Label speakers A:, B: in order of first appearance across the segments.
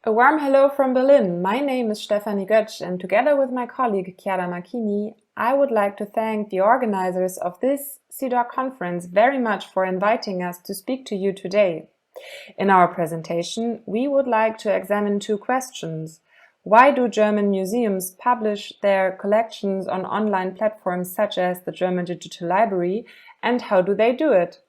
A: A warm hello from Berlin. My name is Stefanie Götsch, and together with my colleague Chiara Marchini, I would like to thank the organizers of this CIDOC conference very much for inviting us to speak to you today. In our presentation, we would like to examine two questions. Why do German museums publish their collections on online platforms such as the German Digital Library, and how do they do it?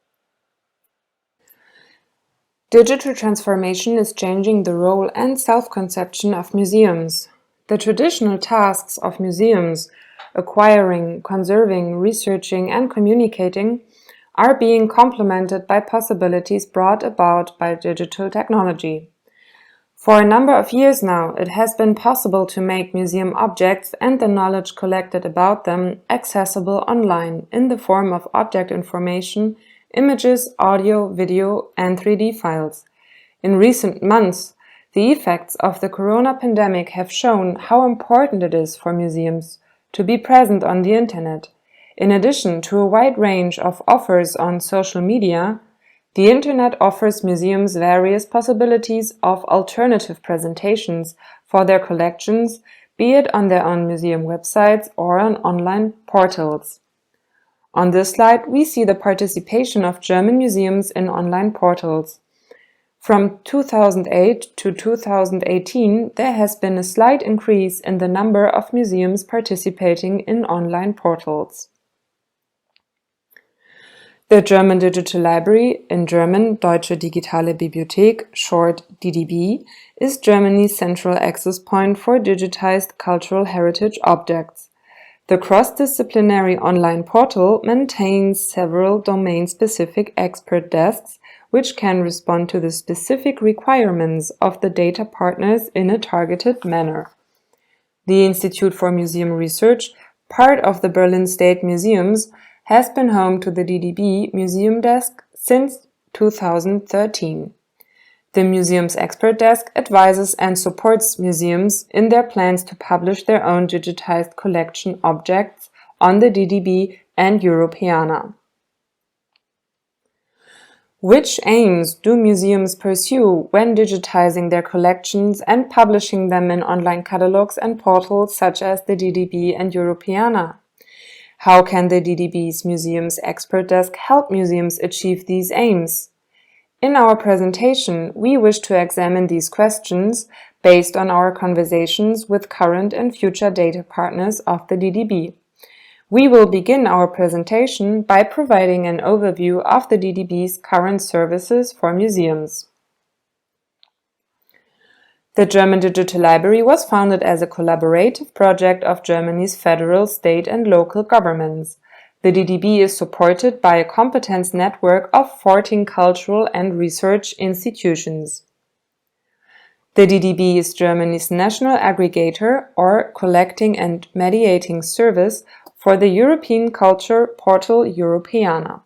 A: Digital transformation is changing the role and self-conception of museums. The traditional tasks of museums, acquiring, conserving, researching, and communicating, are being complemented by possibilities brought about by digital technology. For a number of years now, it has been possible to make museum objects and the knowledge collected about them accessible online in the form of object information, images, audio, video, and 3D files. In recent months, the effects of the corona pandemic have shown how important it is for museums to be present on the internet. In addition to a wide range of offers on social media, the internet offers museums various possibilities of alternative presentations for their collections, be it on their own museum websites or on online portals. On this slide, we see the participation of German museums in online portals. From 2008 to 2018, there has been a slight increase in the number of museums participating in online portals. The German Digital Library, in German Deutsche Digitale Bibliothek, short DDB, is Germany's central access point for digitized cultural heritage objects. The cross-disciplinary online portal maintains several domain-specific expert desks which can respond to the specific requirements of the data partners in a targeted manner. The Institute for Museum Research, part of the Berlin State Museums, has been home to the DDB Museum Desk since 2013. The museum's expert desk advises and supports museums in their plans to publish their own digitized collection objects on the DDB and Europeana. Which aims do museums pursue when digitizing their collections and publishing them in online catalogs and portals such as the DDB and Europeana? How can the DDB's Museum's Expert Desk help museums achieve these aims? In our presentation, we wish to examine these questions based on our conversations with current and future data partners of the DDB. We will begin our presentation by providing an overview of the DDB's current services for museums. The German Digital Library was founded as a collaborative project of Germany's federal, state, and local governments. The DDB is supported by a competence network of 14 cultural and research institutions. The DDB is Germany's national aggregator or collecting and mediating service for the European culture portal Europeana.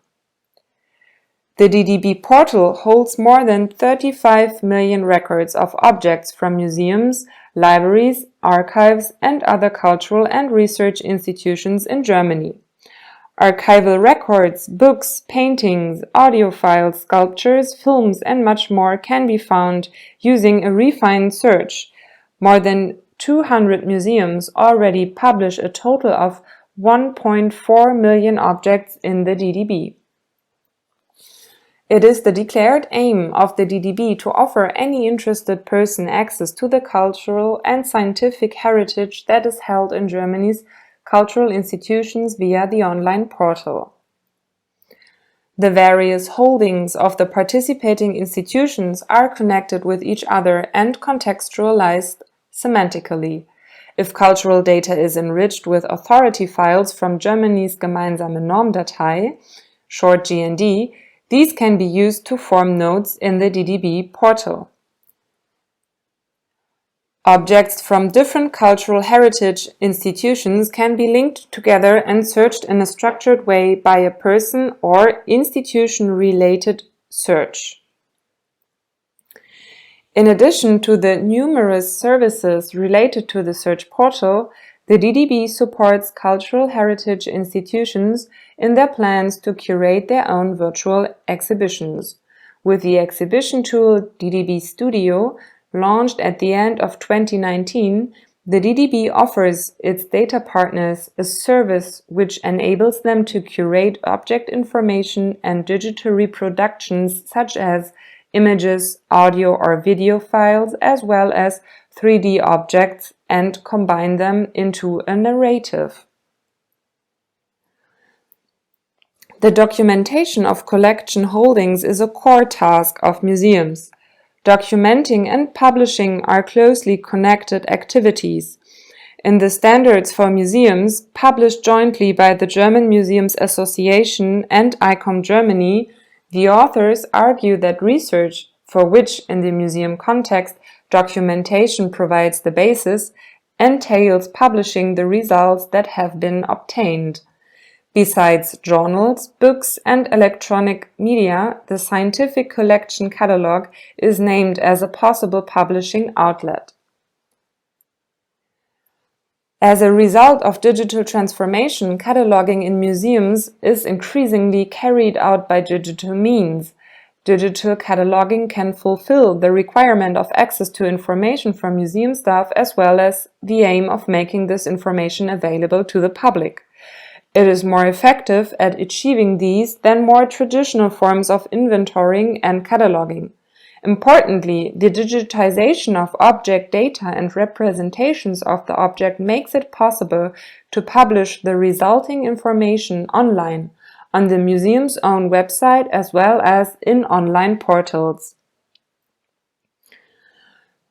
A: The DDB portal holds more than 35 million records of objects from museums, libraries, archives, and other cultural and research institutions in Germany. Archival records, books, paintings, audio files, sculptures, films, and much more can be found using a refined search. More than 200 museums already publish a total of 1.4 million objects in the DDB. It is the declared aim of the DDB to offer any interested person access to the cultural and scientific heritage that is held in Germany's cultural institutions via the online portal. The various holdings of the participating institutions are connected with each other and contextualized semantically. If cultural data is enriched with authority files from Germany's Gemeinsame Normdatei, short GND, these can be used to form nodes in the DDB portal. Objects from different cultural heritage institutions can be linked together and searched in a structured way by a person or institution-related search. In addition to the numerous services related to the search portal, the DDB supports cultural heritage institutions in their plans to curate their own virtual exhibitions. With the exhibition tool DDB Studio, Launched at the end of 2019, the DDB offers its data partners a service which enables them to curate object information and digital reproductions such as images, audio or video files, as well as 3D objects, and combine them into a narrative. The documentation of collection holdings is a core task of museums. Documenting and publishing are closely connected activities. In the Standards for Museums, published jointly by the German Museums Association and ICOM Germany, the authors argue that research, for which in the museum context documentation provides the basis, entails publishing the results that have been obtained. Besides journals, books, and electronic media, the Scientific Collection Catalog is named as a possible publishing outlet. As a result of digital transformation, cataloging in museums is increasingly carried out by digital means. Digital cataloging can fulfill the requirement of access to information from museum staff as well as the aim of making this information available to the public. It is more effective at achieving these than more traditional forms of inventorying and cataloging. Importantly, the digitization of object data and representations of the object makes it possible to publish the resulting information online, on the museum's own website as well as in online portals.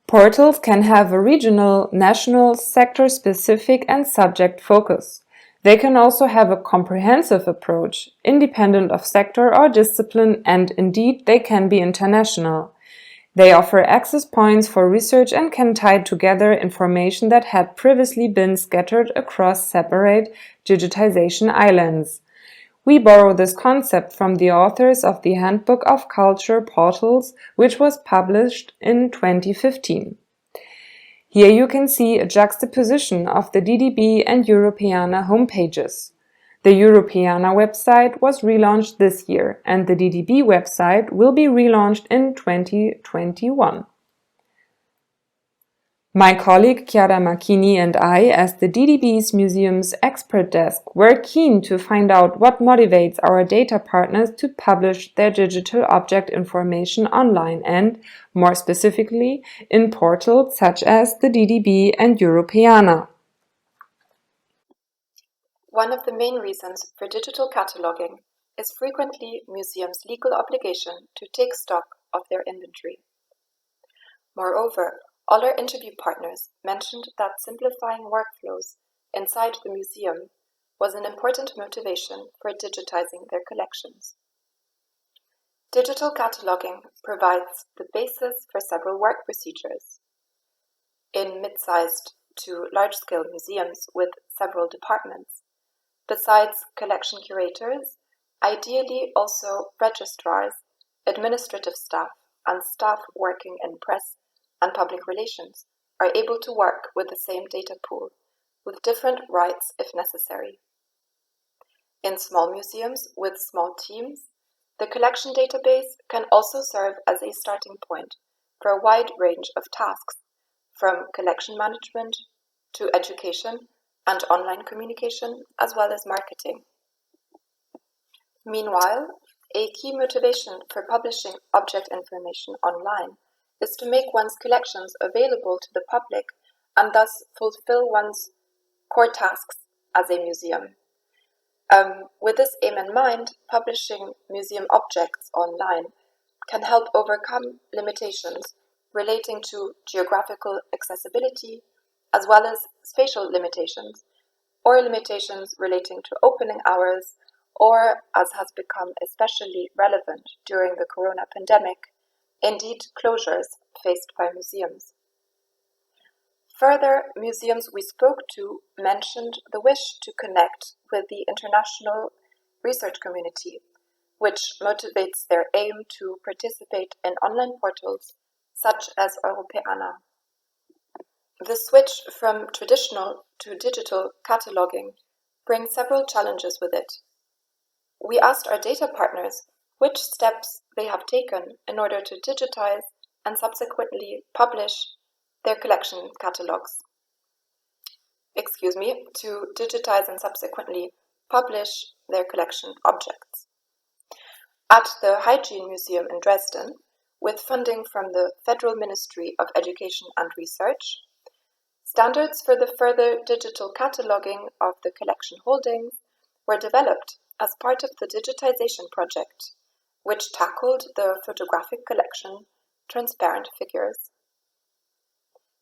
A: Portals can have a regional, national, sector-specific and subject focus. They can also have a comprehensive approach, independent of sector or discipline, and indeed they can be international. They offer access points for research and can tie together information that had previously been scattered across separate digitization islands. We borrow this concept from the authors of the Handbook of Culture Portals, which was published in 2015. Here you can see a juxtaposition of the DDB and Europeana homepages. The Europeana website was relaunched this year, and the DDB website will be relaunched in 2021. My colleague Chiara Marchini and I, as the DDB's Museum's expert desk, were keen to find out what motivates our data partners to publish their digital object information online and, more specifically, in portals such as the DDB and Europeana.
B: One of the main reasons for digital cataloging is frequently museums' legal obligation to take stock of their inventory. Moreover, all our interview partners mentioned that simplifying workflows inside the museum was an important motivation for digitizing their collections. Digital cataloging provides the basis for several work procedures. In mid-sized to large-scale museums with several departments, besides collection curators, ideally also registrars, administrative staff, and staff working in press and public relations are able to work with the same data pool, with different rights if necessary. In small museums with small teams, the collection database can also serve as a starting point for a wide range of tasks, from collection management to education and online communication, as well as marketing. Meanwhile, a key motivation for publishing object information online is to make one's collections available to the public and thus fulfill one's core tasks as a museum. With this aim in mind, publishing museum objects online can help overcome limitations relating to geographical accessibility, as well as spatial limitations, or limitations relating to opening hours, or, as has become especially relevant during the corona pandemic, indeed closures faced by museums. Further, museums we spoke to mentioned the wish to connect with the international research community, which motivates their aim to participate in online portals such as Europeana. The switch from traditional to digital cataloging brings several challenges with it. We asked our data partners which steps they have taken in order to digitize and subsequently publish their collection catalogs. To digitize and subsequently publish their collection objects. At the Hygiene Museum in Dresden, with funding from the Federal Ministry of Education and Research, standards for the further digital cataloging of the collection holdings were developed as part of the digitization project, which tackled the photographic collection Transparent Figures.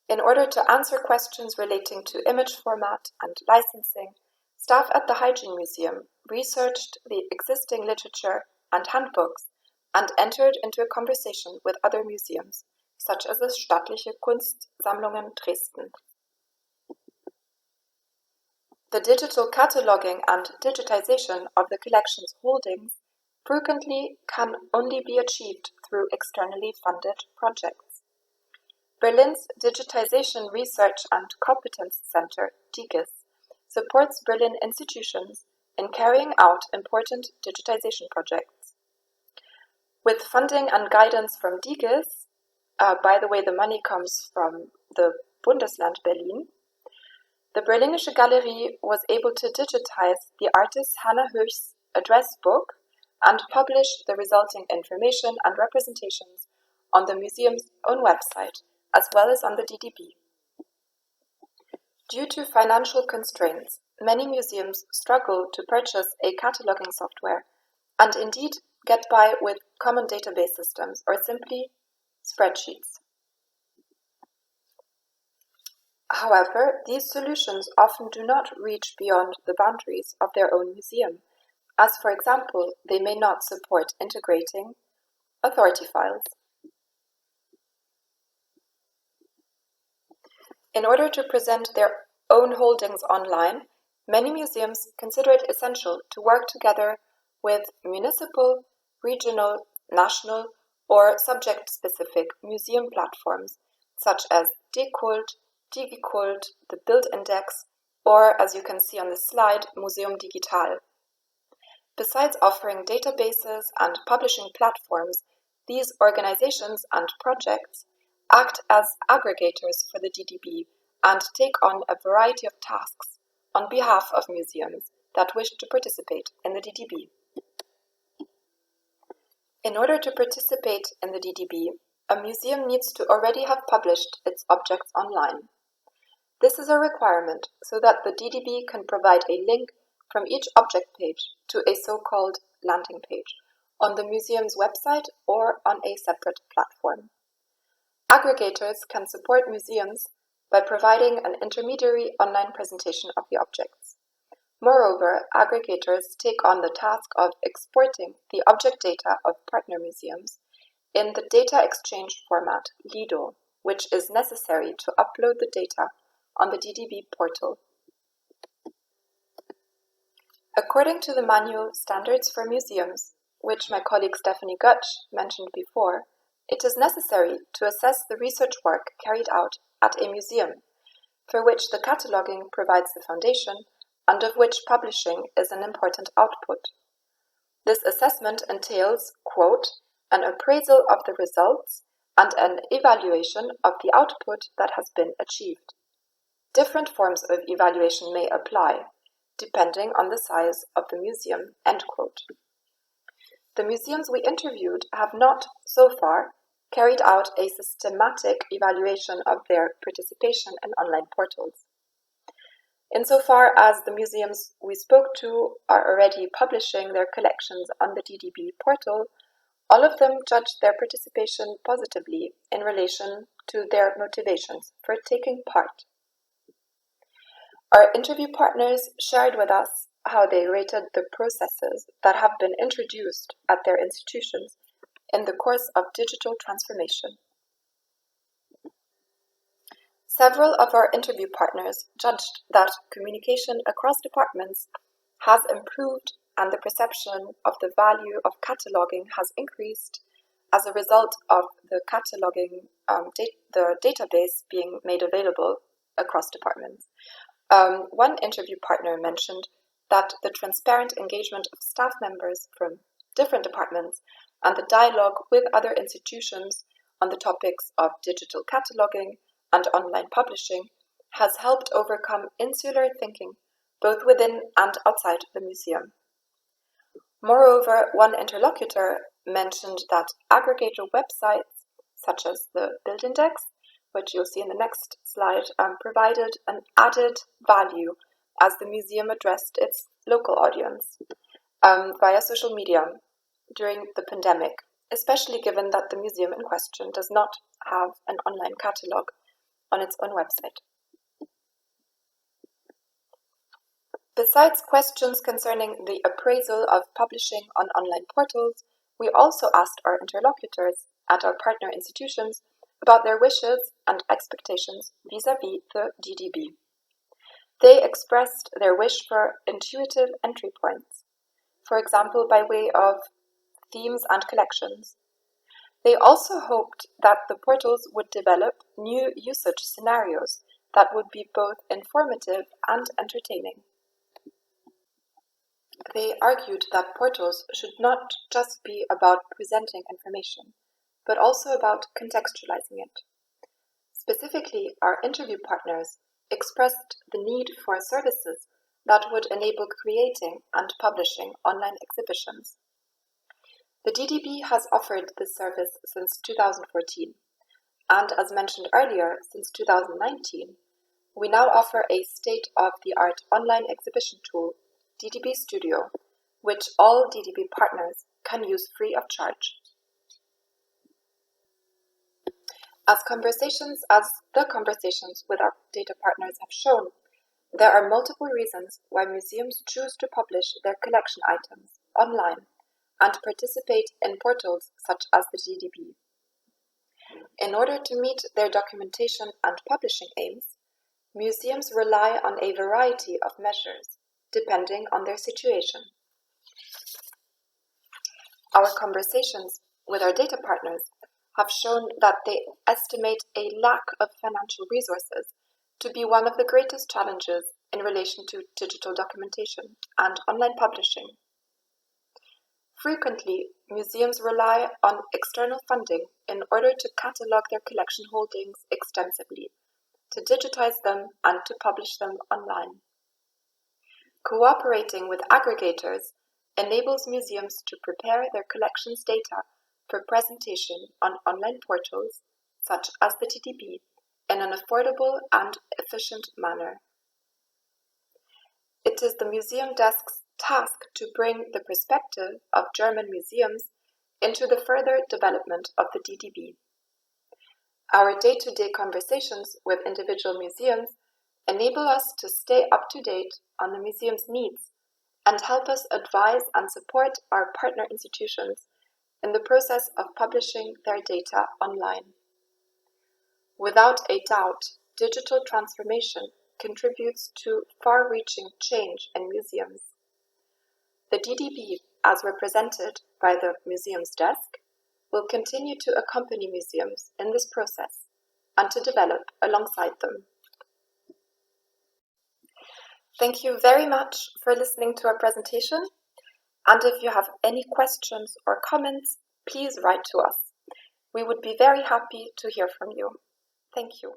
B: In order to answer questions relating to image format and licensing, staff at the Hygiene Museum researched the existing literature and handbooks and entered into a conversation with other museums, such as the Staatliche Kunstsammlungen Dresden. The digital cataloging and digitization of the collection's holdings frequently can only be achieved through externally funded projects. Berlin's Digitization Research and Competence Center, DIGIS, supports Berlin institutions in carrying out important digitization projects. With funding and guidance from DIGIS, by the way, the money comes from the Bundesland Berlin, the Berlinische Galerie was able to digitize the artist Hannah Höchst's address book and publish the resulting information and representations on the museum's own website, as well as on the DDB. Due to financial constraints, many museums struggle to purchase a cataloging software and indeed get by with common database systems or simply spreadsheets. However, these solutions often do not reach beyond the boundaries of their own museum, as for example, they may not support integrating authority files. In order to present their own holdings online, many museums consider it essential to work together with municipal, regional, national, or subject-specific museum platforms such as Dekult, Digikult, the Bild Index, or, as you can see on the slide, Museum Digitale. Besides offering databases and publishing platforms, these organizations and projects act as aggregators for the DDB and take on a variety of tasks on behalf of museums that wish to participate in the DDB. In order to participate in the DDB, a museum needs to already have published its objects online. This is a requirement so that the DDB can provide a link from each object page to a so-called landing page on the museum's website or on a separate platform. Aggregators can support museums by providing an intermediary online presentation of the objects. Moreover, aggregators take on the task of exporting the object data of partner museums in the data exchange format Lido, which is necessary to upload the data on the DDB portal. According to the manual Standards for Museums, which my colleague Stephanie Götsch mentioned before, it is necessary to assess the research work carried out at a museum, for which the cataloging provides the foundation and of which publishing is an important output. This assessment entails, quote, an appraisal of the results and an evaluation of the output that has been achieved. Different forms of evaluation may apply, depending on the size of the museum, end quote. The museums we interviewed have not, so far, carried out a systematic evaluation of their participation in online portals. Insofar as the museums we spoke to are already publishing their collections on the DDB portal, all of them judged their participation positively in relation to their motivations for taking part. Our interview partners shared with us how they rated the processes that have been introduced at their institutions in the course of digital transformation. Several of our interview partners judged that communication across departments has improved and the perception of the value of cataloging has increased as a result of the cataloging, the database being made available across departments. One interview partner mentioned that the transparent engagement of staff members from different departments and the dialogue with other institutions on the topics of digital cataloging and online publishing has helped overcome insular thinking both within and outside the museum. Moreover, one interlocutor mentioned that aggregator websites, such as the Bibliothek, which you'll see in the next slide, provided an added value as the museum addressed its local audience via social media during the pandemic, especially given that the museum in question does not have an online catalogue on its own website. Besides questions concerning the appraisal of publishing on online portals, we also asked our interlocutors at our partner institutions about their wishes and expectations vis-à-vis the DDB. They expressed their wish for intuitive entry points, for example by way of themes and collections. They also hoped that the portals would develop new usage scenarios that would be both informative and entertaining. They argued that portals should not just be about presenting information, but also about contextualizing it. Specifically, our interview partners expressed the need for services that would enable creating and publishing online exhibitions. The DDB has offered this service since 2014, and as mentioned earlier, since 2019, we now offer a state-of-the-art online exhibition tool, DDB Studio, which all DDB partners can use free of charge. As the conversations with our data partners have shown, there are multiple reasons why museums choose to publish their collection items online and participate in portals such as the DDB. In order to meet their documentation and publishing aims, museums rely on a variety of measures, depending on their situation. Our conversations with our data partners have shown that they estimate a lack of financial resources to be one of the greatest challenges in relation to digital documentation and online publishing. Frequently, museums rely on external funding in order to catalog their collection holdings extensively, to digitize them, and to publish them online. Cooperating with aggregators enables museums to prepare their collections data for presentation on online portals, such as the DDB, in an affordable and efficient manner. It is the museum desk's task to bring the perspective of German museums into the further development of the DDB. Our day-to-day conversations with individual museums enable us to stay up to date on the museum's needs and help us advise and support our partner institutions in the process of publishing their data online. Without a doubt, digital transformation contributes to far-reaching change in museums. The DDB, as represented by the museum's desk, will continue to accompany museums in this process and to develop alongside them. Thank you very much for listening to our presentation, and if you have any questions or comments, please write to us. We would be very happy to hear from you. Thank you.